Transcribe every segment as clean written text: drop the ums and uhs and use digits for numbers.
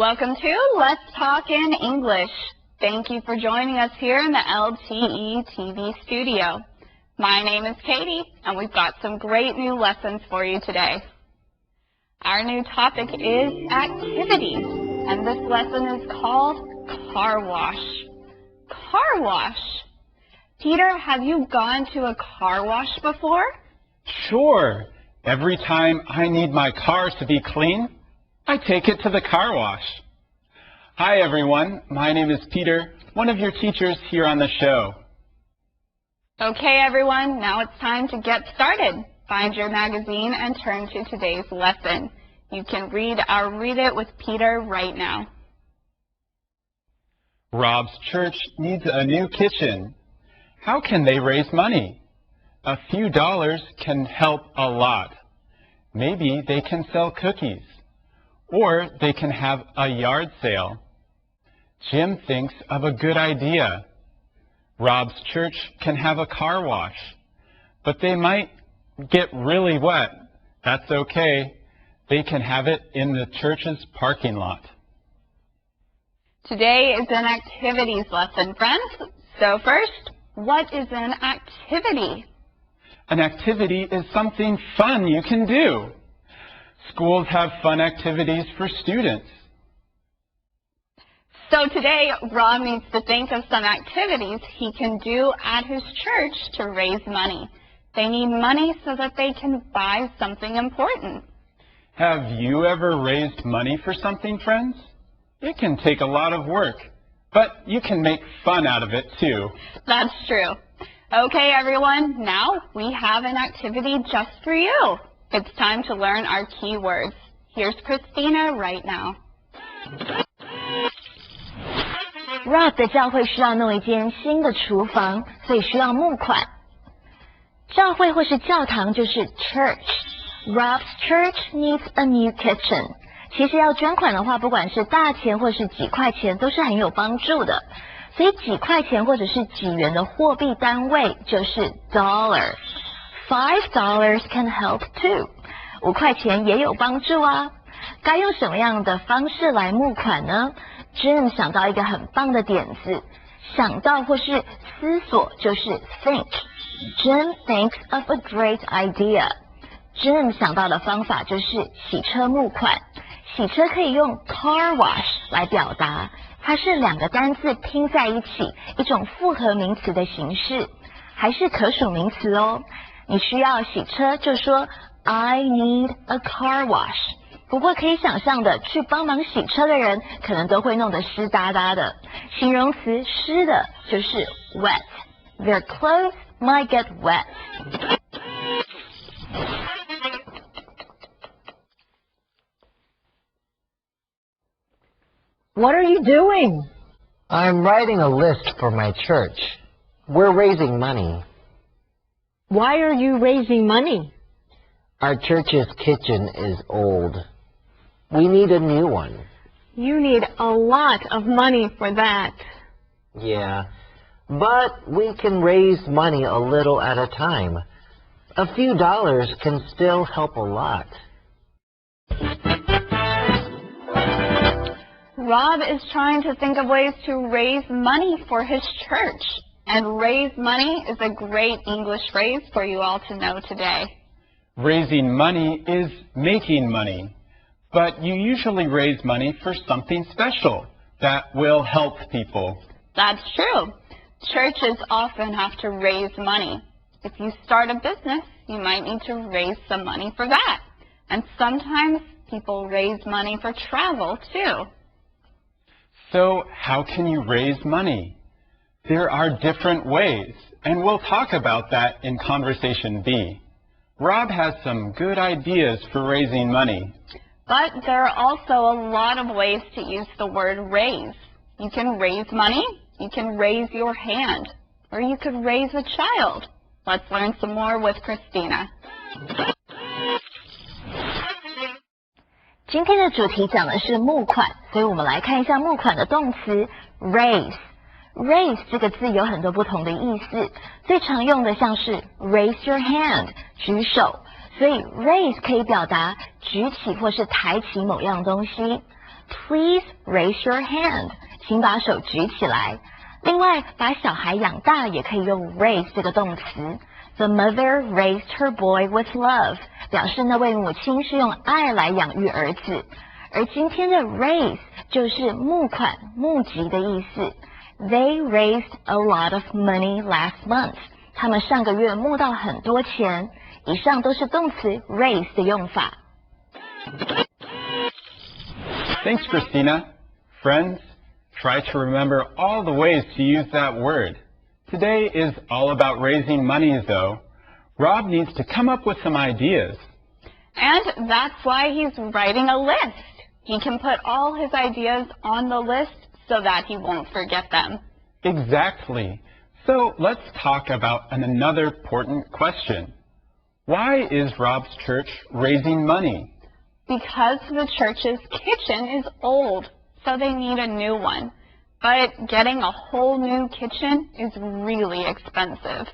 Welcome to Let's Talk in English. Thank you for joining us here in the LTE TV studio. My name is Katie, and we've got some great new lessons for you today. Our new topic is activities, and this lesson is called car wash. Car wash. Peter, have you gone to a car wash before? Sure. Every time I need my car to be clean, I take it to the car wash. Hi everyone, my name is Peter, one of your teachers here on the show. Okay everyone, now it's time to get started. Find your magazine and turn to today's lesson. You can read our Read It with Peter right now. Rob's church needs a new kitchen. How can they raise money? A few dollars can help a lot. Maybe they can sell cookies. Or they can have a yard sale. Jim thinks of a good idea. Rob's church can have a car wash, but they might get really wet. That's okay. They can have it in the church's parking lot. Today is an activities lesson, friends. So first, what is an activity? An activity is something fun you can do. Schools have fun activities for students. So today, Rob needs to think of some activities he can do at his church to raise money. They need money so that they can buy something important. Have you ever raised money for something, friends? It can take a lot of work, but you can make fun out of it too. That's true. Okay, everyone, now we have an activity just for you. It's time to learn our key words. Here's Christina right now. Rob 的教会需要弄一间新的厨房，所以需要募款。教会或是教堂就是 church. Rob's church needs a new kitchen. 其实要捐款的话，不管是大钱或是几块钱，都是很有帮助的。所以几块钱或者是几元的货币单位就是 dollar. $5 can help too. 5块钱也有帮助啊。该用什么样的方式来募款呢？ Jim 想到一个很棒的点子，想到或是思索就是 think. Jim thinks of a great idea. Jim 想到的方法就是洗车募款。洗车可以用 car wash 来表达，它是两个单字拼在一起，一种复合名词的形式，还是可数名词哦。你需要洗车就说 I need a car wash。 不过可以想象的，去帮忙洗车的人可能都会弄得湿哒哒的。形容词湿的就是 wet. Their clothes might get wet. What are you doing? I'm writing a list for my church. We're raising money. Why are you raising money? Our church's kitchen is old. We need a new one. You need a lot of money for that. Yeah, but we can raise money a little at a time. A few dollars can still help a lot. Rob is trying to think of ways to raise money for his church. And raise money is a great English phrase for you all to know today. Raising money is making money, but you usually raise money for something special that will help people. That's true. Churches often have to raise money. If you start a business, you might need to raise some money for that. And sometimes people raise money for travel too. So how can you raise money? There are different ways, and we'll talk about that in Conversation B. Rob has some good ideas for raising money. But there are also a lot of ways to use the word raise. You can raise money, you can raise your hand, or you could raise a child. Let's learn some more with Christina. 今天的主题讲的是募款，所以我们来看一下募款的动词 raise。raise 这个字有很多不同的意思，最常用的像是 raise your hand 举手，所以 raise 可以表达举起或是抬起某样东西。Please raise your hand. 请把手举起来。另外，把小孩养大也可以用 raise 这个动词。The mother raised her boy with love， 表示那位母亲是用爱来养育儿子。而今天的 raise 就是募款、募集的意思。They raised a lot of money last month。他们上个月募到很多钱。以上都是动词 raise 的用法。Thanks, Christina. Friends, try to remember all the ways to use that word. Today is all about raising money, though. Rob needs to come up with some ideas. And that's why he's writing a list. He can put all his ideas on the list so that he won't forget them. Exactly. So let's talk about another important question. Why is Rob's church raising money? Because the church's kitchen is old, so they need a new one. But getting a whole new kitchen is really expensive.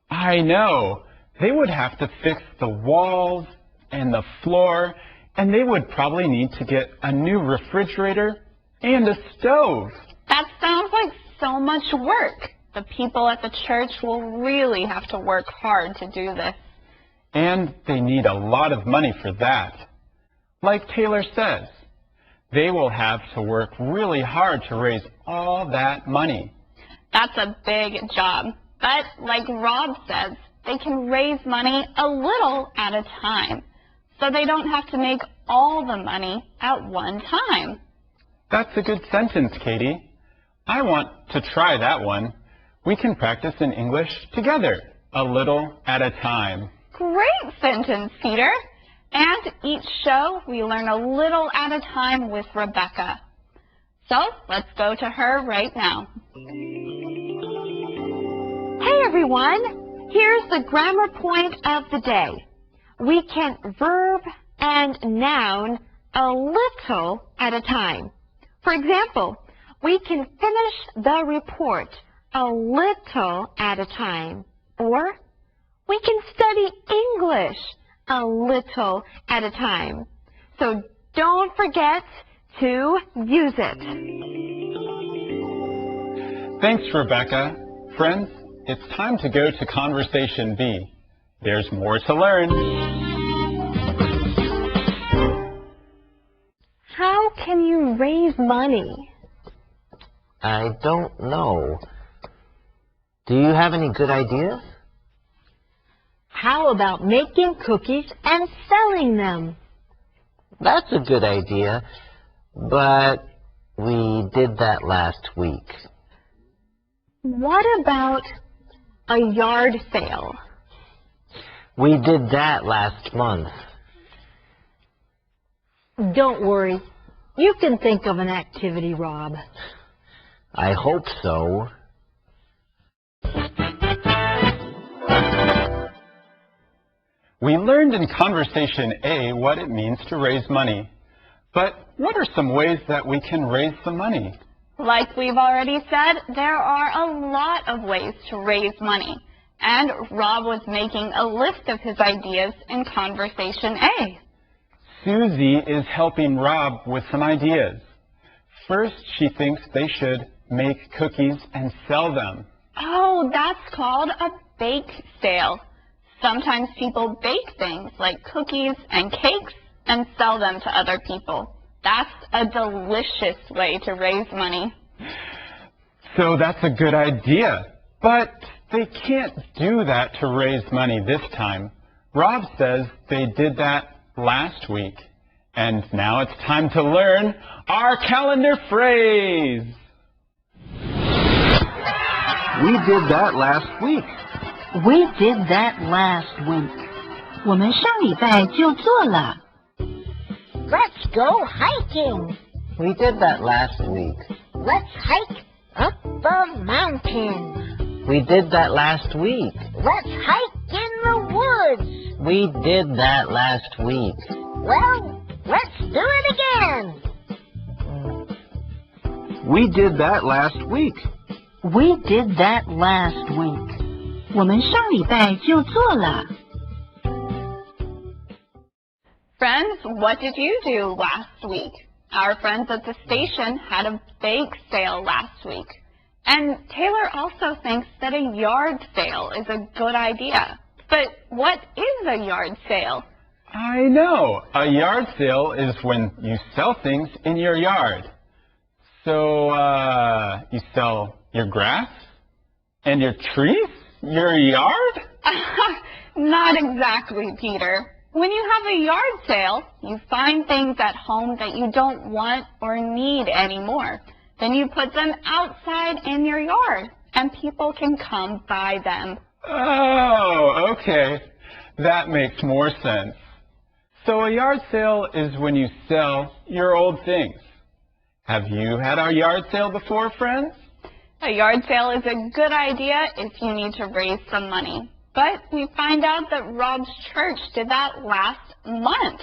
I know. They would have to fix the walls and the floor, and they would probably need to get a new refrigerator and a stove. That sounds like so much work. The people at the church will really have to work hard to do this. And they need a lot of money for that. Like Taylor says, they will have to work really hard to raise all that money. That's a big job. But like Rob says, they can raise money a little at a time, so they don't have to make all the money at one time. That's a good sentence, Katie. I want to try that one. We can practice in English together, a little at a time. Great sentence, Peter. And each show, we learn a little at a time with Rebecca. So let's go to her right now. Hey everyone, here's the grammar point of the day. We can verb and noun a little at a time. For example, we can finish the report a little at a time. Or we can study English a little at a time. So don't forget to use it. Thanks, Rebecca. Friends, it's time to go to Conversation B. There's more to learn. How can you raise money? I don't know. Do you have any good ideas? How about making cookies and selling them? That's a good idea, but we did that last week. What about a yard sale? We did that last month. Don't worry. You can think of an activity, Rob. I hope so. We learned in Conversation A what it means to raise money. But what are some ways that we can raise the money? Like we've already said, there are a lot of ways to raise money. And Rob was making a list of his ideas in Conversation A. Susie is helping Rob with some ideas. First, she thinks they should make cookies and sell them. Oh, that's called a bake sale. Sometimes people bake things like cookies and cakes and sell them to other people. That's a delicious way to raise money. So that's a good idea. But they can't do that to raise money this time. Rob says they did that last week. And now it's time to learn our calendar phrase. We did that last week. We did that last week. 我们上礼拜就做了。Let's go hiking. We did that last week. Let's hike up the mountain. We did that last week. Let's hike in the woods. We did that last week. Well, let's do it again. We did that last week. We did that last week. 我们上礼拜就做了。Friends, what did you do last week? Our friends at the station had a bake sale last week. And Taylor also thinks that a yard sale is a good idea. But what is a yard sale? I know. A yard sale is when you sell things in your yard. So, you sell your grass and your trees? Your yard? Not exactly, Peter. When you have a yard sale, you find things at home that you don't want or need anymore. Then you put them outside in your yard, and people can come buy them. Oh, okay. That makes more sense. So a yard sale is when you sell your old things. Have you had a yard sale before, friends? A yard sale is a good idea if you need to raise some money. But we find out that Rob's church did that last month.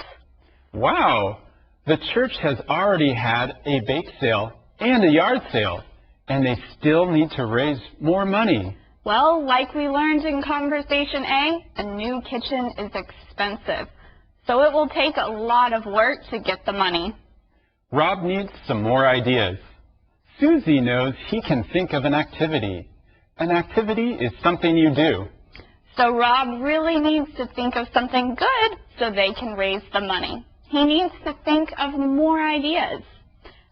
Wow. The church has already had a bake sale and a yard sale, and they still need to raise more money. Well, like we learned in Conversation A, a new kitchen is expensive. So it will take a lot of work to get the money. Rob needs some more ideas. Susie knows he can think of an activity. An activity is something you do. So Rob really needs to think of something good so they can raise the money. He needs to think of more ideas.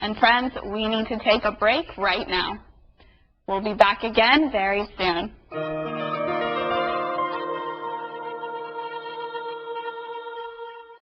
And friends, we need to take a break right now. We'll be back again very soon.